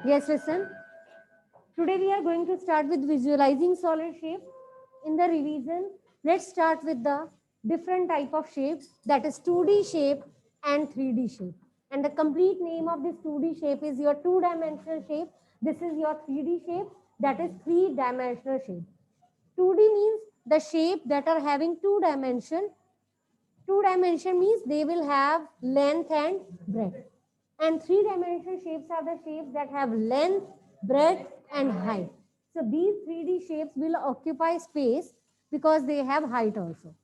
Yes, listen. Today we are going to start with visualizing solid shape. In the revision, let's start with the different type of shapes, that is 2D shape and 3D shape. And the complete name of this 2D shape is your two-dimensional shape. This is your 3D shape, that is three-dimensional shape. 2D means the shape that are having two dimension. Two dimension means they will have length and breadth. And three dimensional shapes are the shapes that have length, breadth, and height. So these 3D shapes will occupy space because they have height also.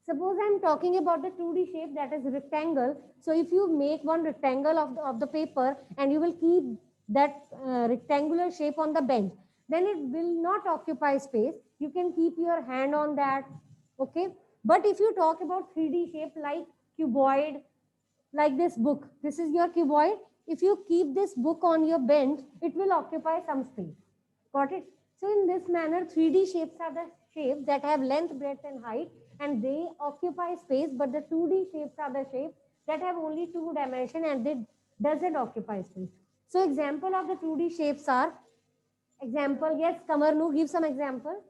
Suppose I'm talking about the 2D shape, that is rectangle. So if you make one rectangle of the paper and you will keep that rectangular shape on the bench, then it will not occupy space. You can keep your hand on that, okay? But if you talk about 3D shape like cuboid, like this book, this is your cuboid. If you keep this book on your bench, it will occupy some space. Got it? So in this manner, 3D shapes are the shapes that have length, breadth, and height, and they occupy space. But the 2D shapes are the shapes that have only two dimension and they doesn't occupy space. So example of the 2D shapes are, example, yes, Kamarnu, give some example.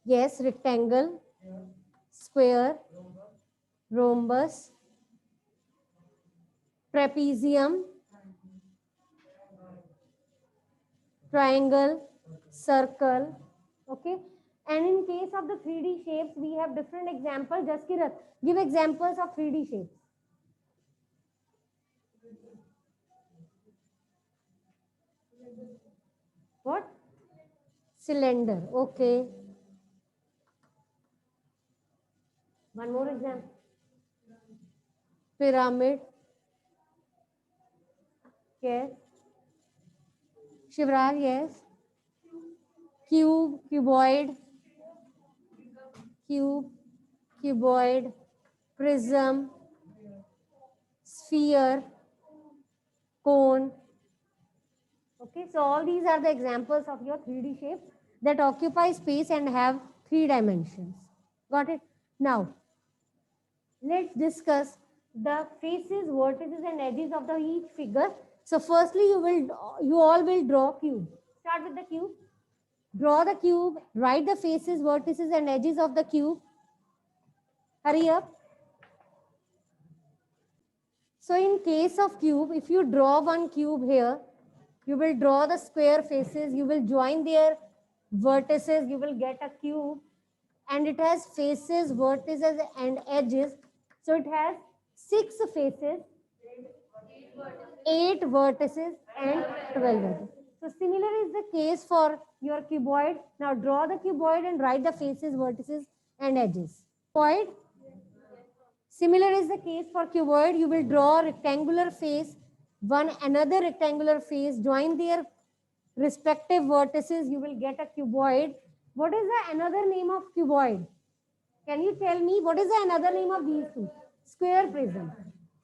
Yes, rectangle, square, rhombus, trapezium, triangle, circle, okay? And in case of the 3D shapes, we have different examples. Jaskirat, give examples of 3D shapes. What? Cylinder, okay. One more example. Pyramid. Yes. Shivraj, yes. Cube, cuboid. Cube, cuboid. Prism. Sphere. Cone. Okay, so all these are the examples of your 3D shapes that occupy space and have three dimensions. Got it? Now, let's discuss the faces, vertices, and edges of the each figure. So, firstly, you all will draw cube. Start with the cube. Draw the cube. Write the faces, vertices, and edges of the cube. Hurry up. So, in case of cube, if you draw one cube here, you will draw the square faces. You will join their vertices. You will get a cube, and it has faces, vertices, and edges. So it has 6 faces, 8 vertices, and 12 edges. So similar is the case for your cuboid. Now draw the cuboid and write the faces, vertices, and edges. Cuboid. Similar is the case for cuboid. You will draw a rectangular face, one another rectangular face, join their respective vertices. You will get a cuboid. What is the another name of cuboid? Can you tell me what is the another name of these two? Square prism.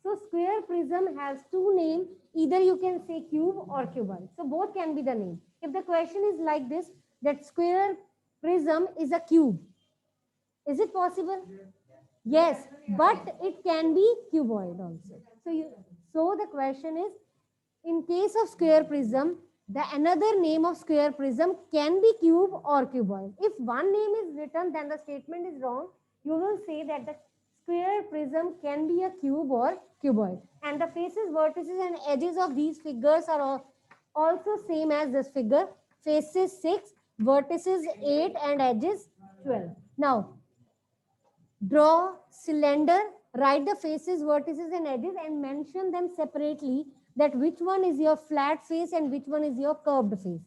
So square prism has two names. Either you can say cube or cuboid. So both can be the name. If the question is like this, that square prism is a cube. Is it possible? Yes, but it can be cuboid also. So the question is, in case of square prism, the another name of square prism can be cube or cuboid. If one name is written, then the statement is wrong. You will say that the square prism can be a cube or cuboid. And the faces, vertices, and edges of these figures are also same as this figure. Faces 6, vertices 8, and edges 12. Now, draw cylinder, write the faces, vertices, and edges, and mention them separately, that which one is your flat face and which one is your curved face.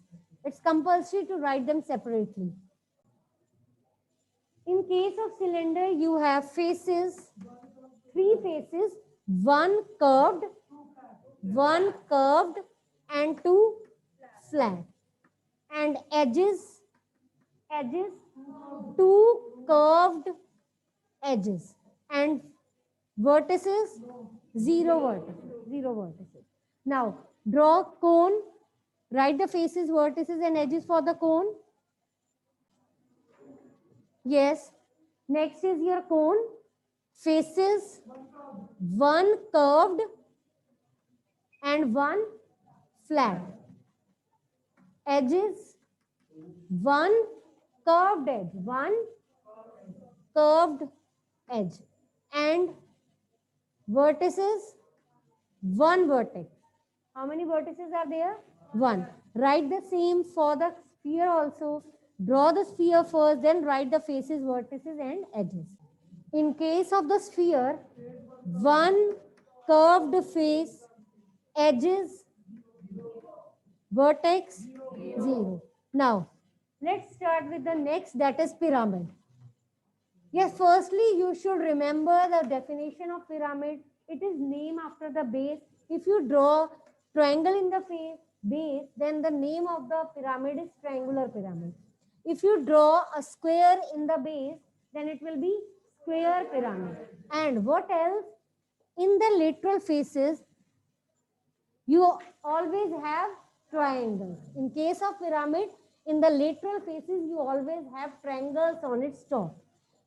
It's compulsory to write them separately. In case of cylinder, you have faces, 3 faces, one curved, and 2 flat. And edges, 2 curved edges, and vertices, 0 vertices. Now draw cone, write the faces, vertices, and edges for the cone. Yes, next is your cone. Faces, one curved and one flat. Edges, one curved edge, one curved edge, and vertices, one vertex. How many vertices are there? One. Write the same for the sphere also. Draw the sphere first, then write the faces, vertices, and edges. In case of the sphere, one curved face, edges, vertex, 0. Now, let's start with the next, that is pyramid. Yes, firstly, you should remember the definition of pyramid. It is named after the base. If you draw triangle in the base, then the name of the pyramid is triangular pyramid. If you draw a square in the base, then it will be square pyramid. And what else? In the lateral faces, you always have triangles. In case of pyramid, in the lateral faces, you always have triangles on its top.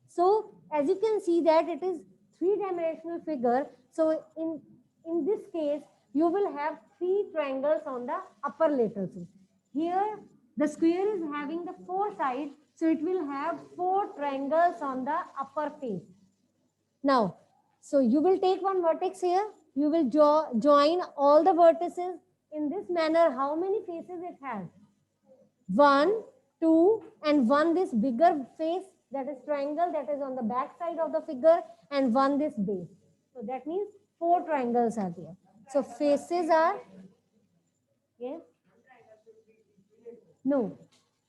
So as you can see that it is three-dimensional figure. So in this case, you will have three triangles on the upper lateral face. Here, the square is having the four sides, so it will have four triangles on the upper face. Now, so you will take one vertex here. You will join all the vertices in this manner. How many faces it has? 1, 2, and one this bigger face, that is triangle, that is on the back side of the figure, and one this base. So that means four triangles are there. So faces are, yes? No,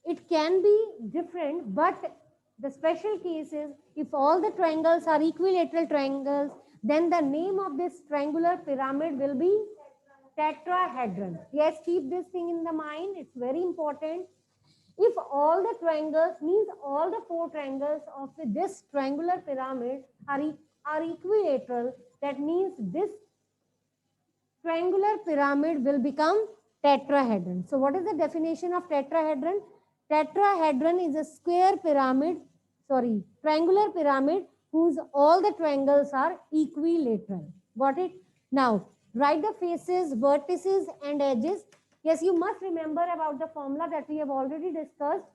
it can be different, but the special case is if all the triangles are equilateral triangles, then the name of this triangular pyramid will be tetrahedron. Yes, keep this thing in the mind. It's very important. If all the triangles, means all the four triangles of this triangular pyramid are equilateral, that means this triangular pyramid will become tetrahedron. So what is the definition of tetrahedron? Tetrahedron is a square pyramid, triangular pyramid whose all the triangles are equilateral. Got it? Now, write the faces, vertices, and edges. Yes, you must remember about the formula that we have already discussed.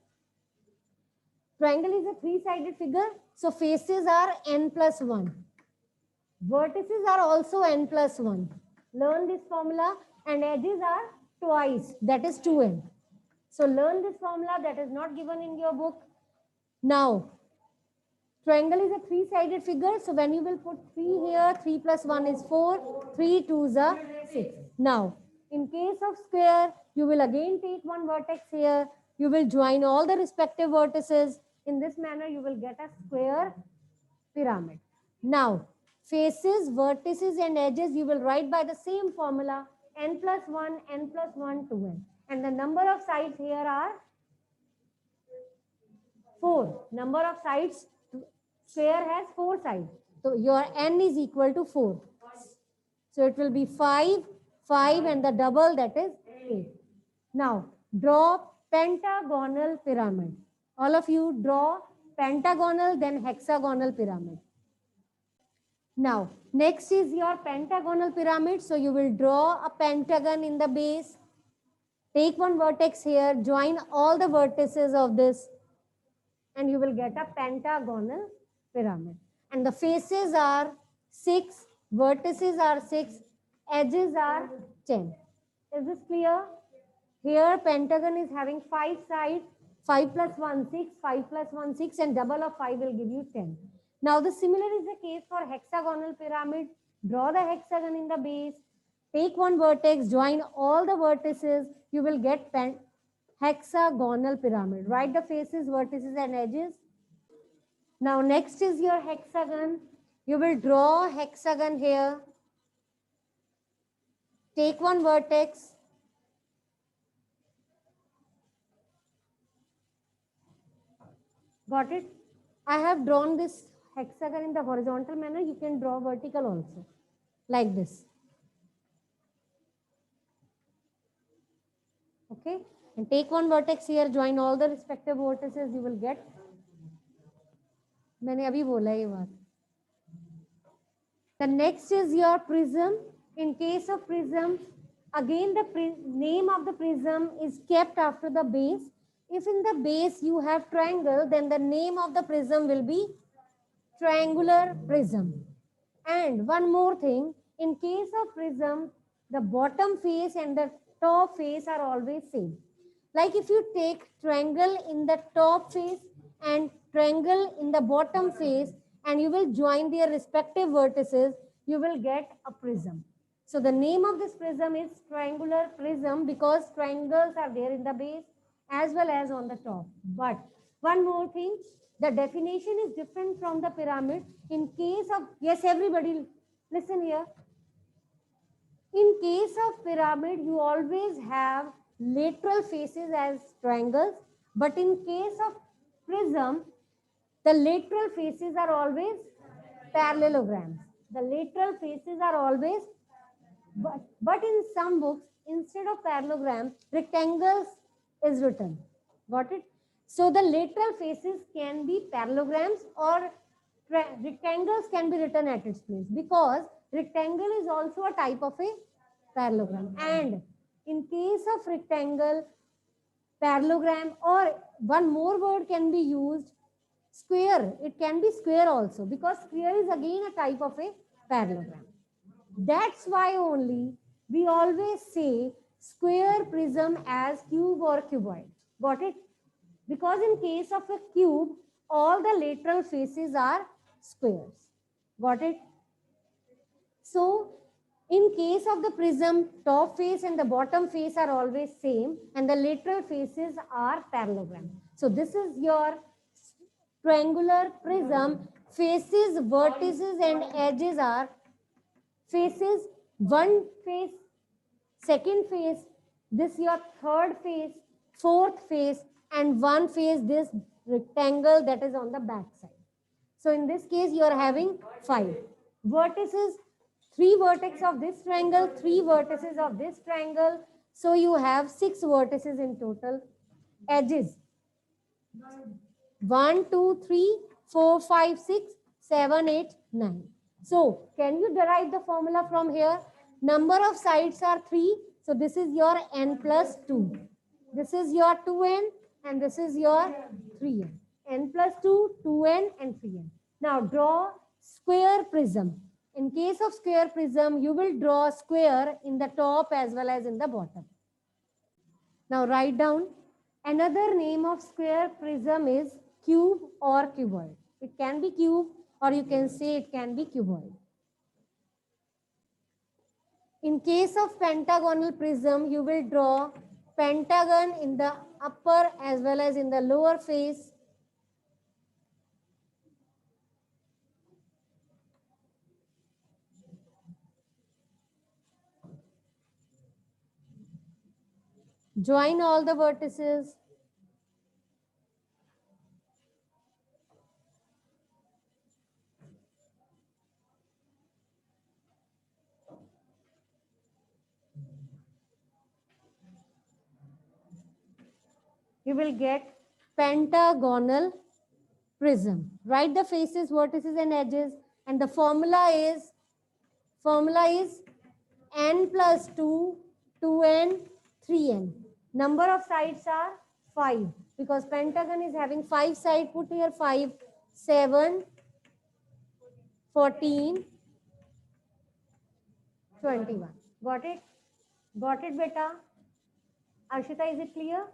Triangle is a three-sided figure, so faces are n plus 1. Vertices are also n plus 1. Learn this formula, and edges are twice, that is 2n. So learn this formula that is not given in your book. Now, triangle is a three-sided figure, so when you will put 3 here, 3 plus 1 is 4, 3 2s are 6. Now, in case of square, you will again take one vertex here. You will join all the respective vertices. In this manner, you will get a square pyramid. Now, faces, vertices, and edges, you will write by the same formula, n plus 1, 2n. And the number of sides here are 4. Number of sides, square has 4 sides. So your n is equal to 4. So it will be 5, 5, and the double, that is 8. Now, draw pentagonal pyramid. All of you draw pentagonal, then hexagonal pyramid. Now, next is your pentagonal pyramid. So you will draw a pentagon in the base. Take one vertex here, join all the vertices of this, and you will get a pentagonal pyramid. And the faces are 6, vertices are 6, edges are 10. Is this clear? Here, pentagon is having 5 sides. 5 plus 1, 6, 5 plus 1, 6, and double of 5 will give you 10. Now, the similar is the case for hexagonal pyramid. Draw the hexagon in the base. Take one vertex, join all the vertices. You will get hexagonal pyramid. Write the faces, vertices, and edges. Now, next is your hexagon. You will draw hexagon here. Take one vertex. Got it? I have drawn this hexagon in the horizontal manner. You can draw vertical also, like this. Okay? And take one vertex here, join all the respective vertices, you will get. मैंने अभी बोला ये बात. The next is your prism. In case of prism, Again, the name of the prism is kept after the base. If in the base you have triangle, then the name of the prism will be triangular prism. And one more thing, in case of prism, the bottom face and the top face are always same. Like if you take triangle in the top face and triangle in the bottom face, and you will join their respective vertices, you will get a prism. So the name of this prism is triangular prism because triangles are there in the base as well as on the top. But one more thing, the definition is different from the pyramid. In case of, yes, everybody listen here. In case of pyramid, you always have lateral faces as triangles, but in case of prism, the lateral faces are always parallelograms. The lateral faces are always, but in some books, instead of parallelogram, rectangles is written. Got it? So the lateral faces can be parallelograms or rectangles can be written at its place because rectangle is also a type of a parallelogram. And in case of rectangle, parallelogram, or one more word can be used, square. It can be square also because square is again a type of a parallelogram. That's why only we always say square prism as cube or cuboid. Got it? Because in case of a cube, all the lateral faces are squares. Got it? So, in case of the prism, top face and the bottom face are always same and the lateral faces are parallelogram. So, this is your triangular prism. Faces, vertices and edges are faces, one face, second face, this your third face, fourth face, and one face, this rectangle that is on the back side. So in this case, you are having 5 vertices, 3 vertices of this triangle, 3 vertices of this triangle. So you have 6 vertices in total. Edges 1, 2, 3, 4, 5, 6, 7, 8, 9. So can you derive the formula from here? Number of sides are 3. So this is your n plus 2. This is your 2n and this is your 3n. N plus 2, 2n and 3n. Now draw square prism. In case of square prism, you will draw square in the top as well as in the bottom. Now write down. Another name of square prism is cube or cuboid. It can be cube or you can say it can be cuboid. In case of pentagonal prism, you will draw pentagon in the upper as well as in the lower face. Join all the vertices. You will get pentagonal prism. Write the faces, vertices and edges, and the formula is n plus 2, 2n, 3n. Number of sides are 5 because pentagon is having 5 sides. Put here 5, 7, 14, 21. Got it? Got it, beta? Arshita, is it clear?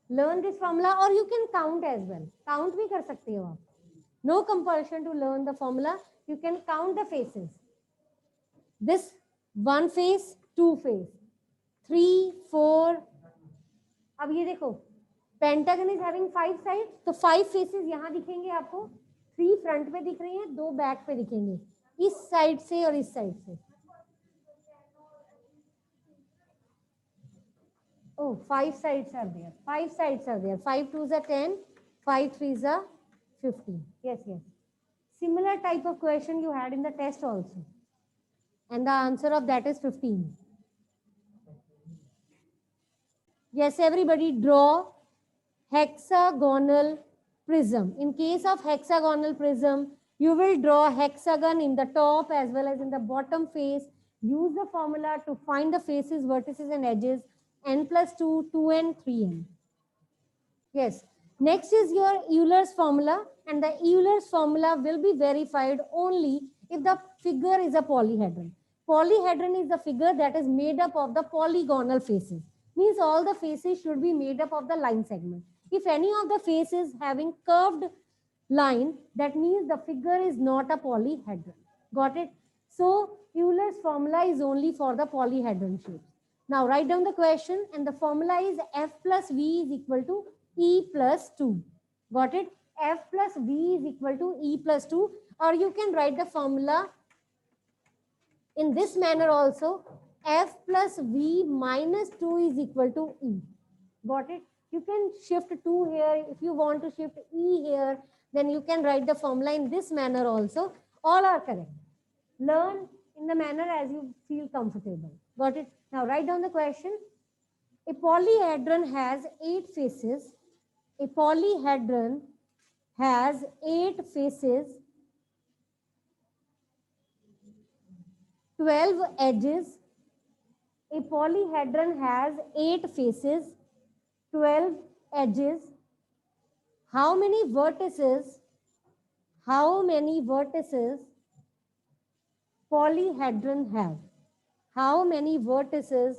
Learn this formula or you can count as well. Count bhi kar sakte ho aap. No compulsion to learn the formula. You can count the faces. This 1 face, 2 face, 3, 4. अब ये देखो, pentagon is having 5 side, तो 5 faces यहाँ दिखेंगे आपको. 3 front पे दिख रही हैं, 2 बैक पे दिखेंगे, इस साइड से और इस साइड से. Oh, 5 sides are there. 5 sides are there. 5 2s are 10, 5 3s are 15. Yes, yes. Similar type of question you had in the test also. And the answer of that is 15. Yes, everybody draw hexagonal prism. In case of hexagonal prism, you will draw hexagon in the top as well as in the bottom face Use the formula to find the faces, vertices, and edges. N plus 2, 2n, 3n. Yes. Next is your Euler's formula, and the Euler's formula will be verified only if the figure is a polyhedron. Polyhedron is the figure that is made up of the polygonal faces. Means all the faces should be made up of the line segment. If any of the faces having curved line, that means the figure is not a polyhedron. Got it? So Euler's formula is only for the polyhedron shapes. Now write down the question, and the formula is F plus V is equal to E plus 2. Got it? F plus V is equal to E plus 2, or you can write the formula in this manner also. F plus V minus 2 is equal to E. Got it? You can shift 2 here. If you want to shift E here, then you can write the formula in this manner also. All are correct. Learn in the manner as you feel comfortable. Got it? Now write down the question. A polyhedron has 8 faces. A polyhedron has 8 faces, 12 edges. A polyhedron has 8 faces, 12 edges. How many vertices? How many vertices polyhedron have? How many vertices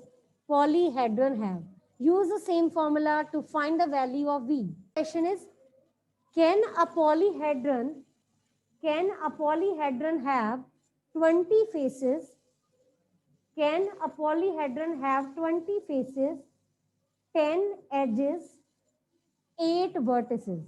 polyhedron have? Use the same formula to find the value of V. Question is, can a polyhedron have 20 faces? Can a polyhedron have 20 faces, 10 edges, 8 vertices?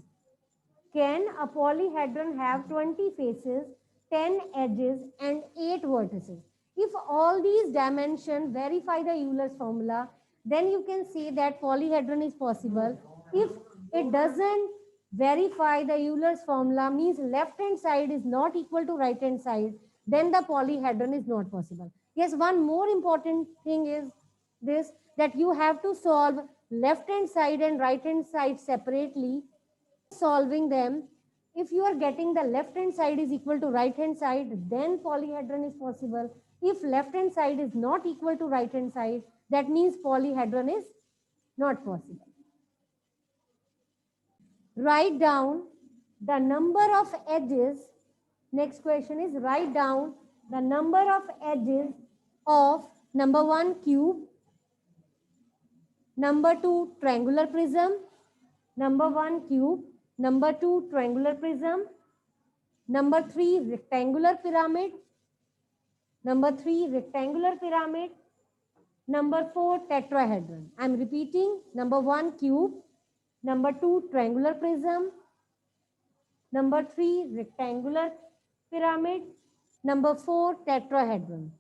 Can a polyhedron have 20 faces, 10 edges, and 8 vertices? If all these dimensions verify the Euler's formula, then you can say that polyhedron is possible. If it doesn't verify the Euler's formula, means left hand side is not equal to right hand side, then the polyhedron is not possible. Yes, one more important thing is this, that you have to solve left hand side and right hand side separately. Solving them, if you are getting the left hand side is equal to right hand side, then polyhedron is possible. If left hand side is not equal to right hand side, that means polyhedron is not possible. Write down the number of edges. Next question is, write down the number of edges of number 1 cube, number 2 triangular prism, number 1 cube, number 2 triangular prism, number 3 rectangular pyramid, number 3 rectangular pyramid, number 4 tetrahedron. I am repeating, number 1 cube, number 2 triangular prism, number 3 rectangular pyramid, number 4 tetrahedron.